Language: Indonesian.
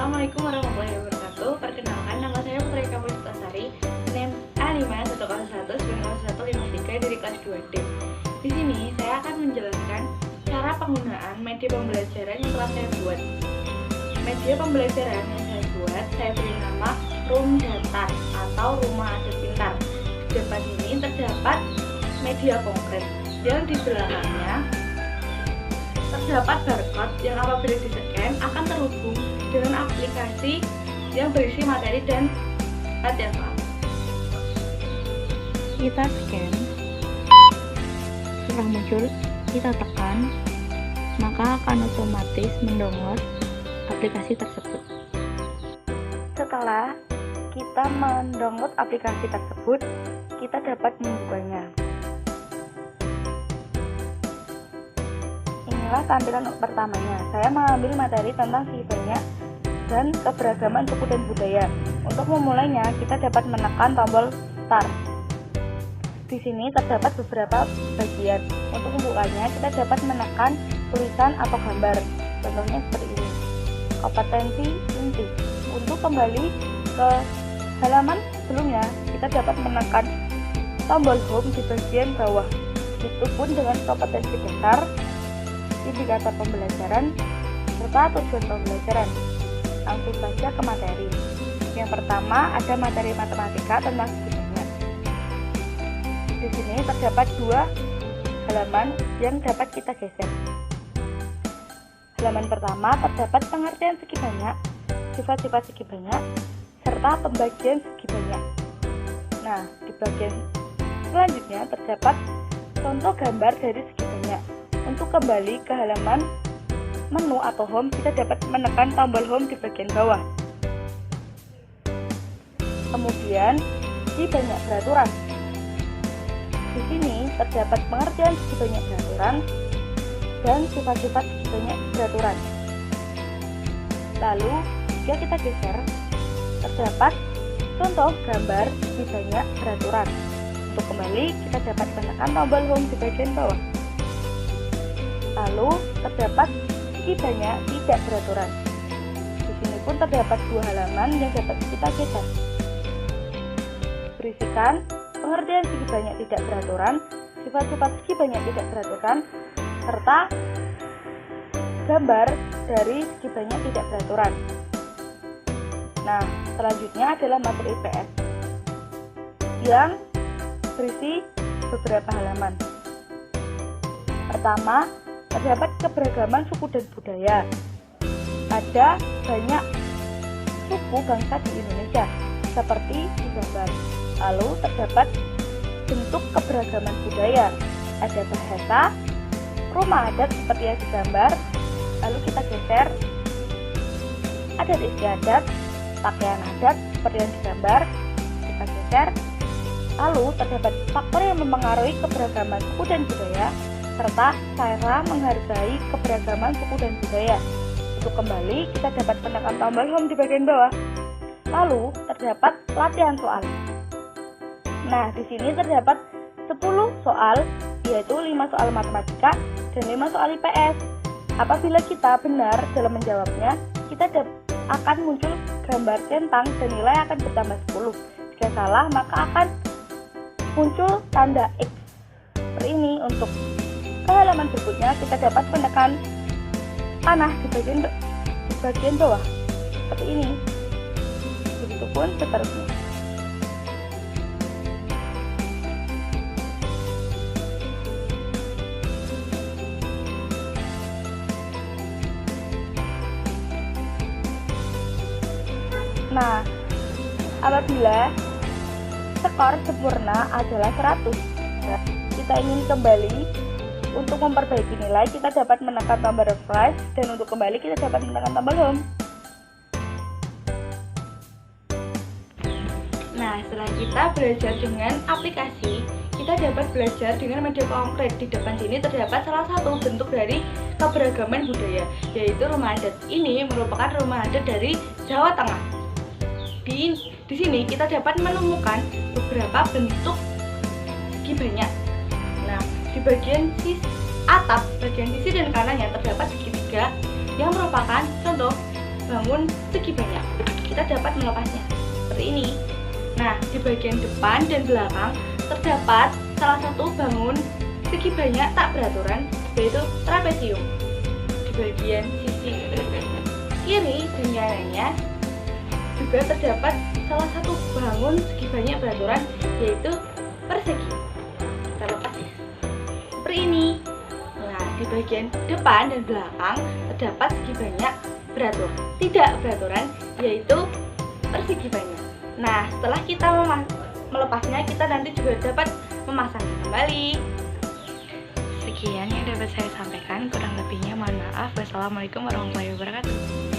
Assalamualaikum warahmatullahi wabarakatuh. Perkenalkan, nama saya Putri Kapustansari, NIM A511915153 dari kelas 2D. Di sini saya akan menjelaskan cara penggunaan media pembelajaran yang telah saya buat. Media pembelajaran yang saya buat, saya beri nama Room Datar atau Rumah Adat Pintar. Di depan ini terdapat media konkret yang di belakangnya terdapat barcode yang apabila di-scan akan terhubung dengan aplikasi yang berisi materi dan latihan soal. Kita scan, setelah muncul kita tekan, maka akan otomatis mendownload aplikasi tersebut. Setelah kita mendownload aplikasi tersebut, kita dapat membukanya. Inilah tampilan pertamanya. Saya mengambil materi tentang segi banyak dan keberagaman suku dan budaya. Untuk memulainya, kita dapat menekan tombol Start. Di sini terdapat beberapa bagian. Untuk membukanya, kita dapat menekan tulisan atau gambar. Contohnya seperti ini. Kompetensi inti. Untuk kembali ke halaman sebelumnya, kita dapat menekan tombol Home di bagian bawah. Itu pun dengan kompetensi dasar, indikator pembelajaran, serta tujuan pembelajaran. Langsung saja ke materi. Yang pertama ada materi matematika tentang segi banyak. Di sini terdapat dua halaman yang dapat kita geser. Halaman pertama terdapat pengertian segi banyak, sifat-sifat segi banyak, serta pembagian segi banyak. Nah, di bagian selanjutnya terdapat contoh gambar dari segi banyak. Untuk kembali ke halaman menu atau home, kita dapat menekan tombol home di bagian bawah. Kemudian segi banyak peraturan. Di sini terdapat pengertian segi banyak peraturan dan sifat-sifat segi banyak peraturan. Lalu jika kita geser, terdapat contoh gambar segi banyak peraturan. Untuk kembali, kita dapat menekan tombol home di bagian bawah. Lalu terdapat segi banyak tidak beraturan. Di sini pun terdapat dua halaman yang dapat kita geser. Berisikan pengertian segi banyak tidak beraturan, sifat-sifat segi banyak tidak beraturan, serta gambar dari segi banyak tidak beraturan. Nah, selanjutnya adalah materi IPS yang berisi beberapa halaman. Pertama, terdapat keberagaman suku dan budaya. Ada banyak suku bangsa di Indonesia, seperti di gambar. Lalu terdapat bentuk keberagaman budaya. Ada bahasa, rumah adat seperti yang digambar. Lalu kita geser, adat istiadat, pakaian adat seperti yang digambar. Kita geser. Lalu terdapat faktor yang mempengaruhi keberagaman suku dan budaya, serta cara menghargai keberagaman suku dan budaya. Untuk kembali, kita dapat menekan tombol home di bagian bawah. Lalu terdapat latihan soal. Nah, di sini terdapat 10 soal, yaitu 5 soal matematika dan 5 soal IPS. Apabila kita benar dalam menjawabnya, kita akan muncul gambar centang dan nilai akan bertambah 10. Jika salah, maka akan muncul tanda X. Seperti ini. Untuk ke halaman berikutnya, kita dapat menekan panah di bagian bawah seperti ini. Begitupun seterusnya. Nah, apabila skor sempurna adalah 100, kita ingin kembali. Untuk memperbaiki nilai, kita dapat menekan tombol refresh, dan untuk kembali kita dapat menekan tombol home. Nah, setelah kita belajar dengan aplikasi, kita dapat belajar dengan media konkret. Di depan sini terdapat salah satu bentuk dari keberagaman budaya, yaitu rumah adat. Ini merupakan rumah adat dari Jawa Tengah. Di sini kita dapat menemukan beberapa bentuk segi banyak. Nah, di bagian atap, bagian sisi dan kanannya terdapat segitiga yang merupakan contoh bangun segi banyak. Kita dapat melepasnya seperti ini. Nah, di bagian depan dan belakang terdapat salah satu bangun segi banyak tak beraturan, yaitu trapesium. Di bagian sisi kiri dan kanannya juga terdapat salah satu bangun segi banyak beraturan, yaitu persegi. Kita lepas ya. Seperti ini. Nah, di bagian depan dan belakang terdapat segi banyak tidak beraturan, yaitu persegi banyak. Nah, setelah kita melepasnya, kita nanti juga dapat memasangnya kembali. Sekian yang dapat saya sampaikan, kurang lebihnya mohon maaf. Wassalamualaikum warahmatullahi wabarakatuh.